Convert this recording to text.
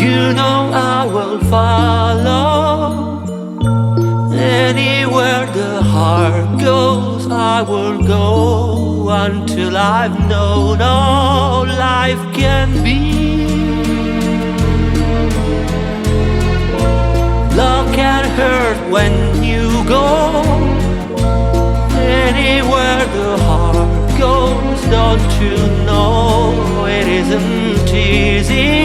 You know I will follow anywhere the heart goes. I will go until I've known all life can be. Love can hurt when you go. Anywhere the heart goes, don't you know it isn't easy?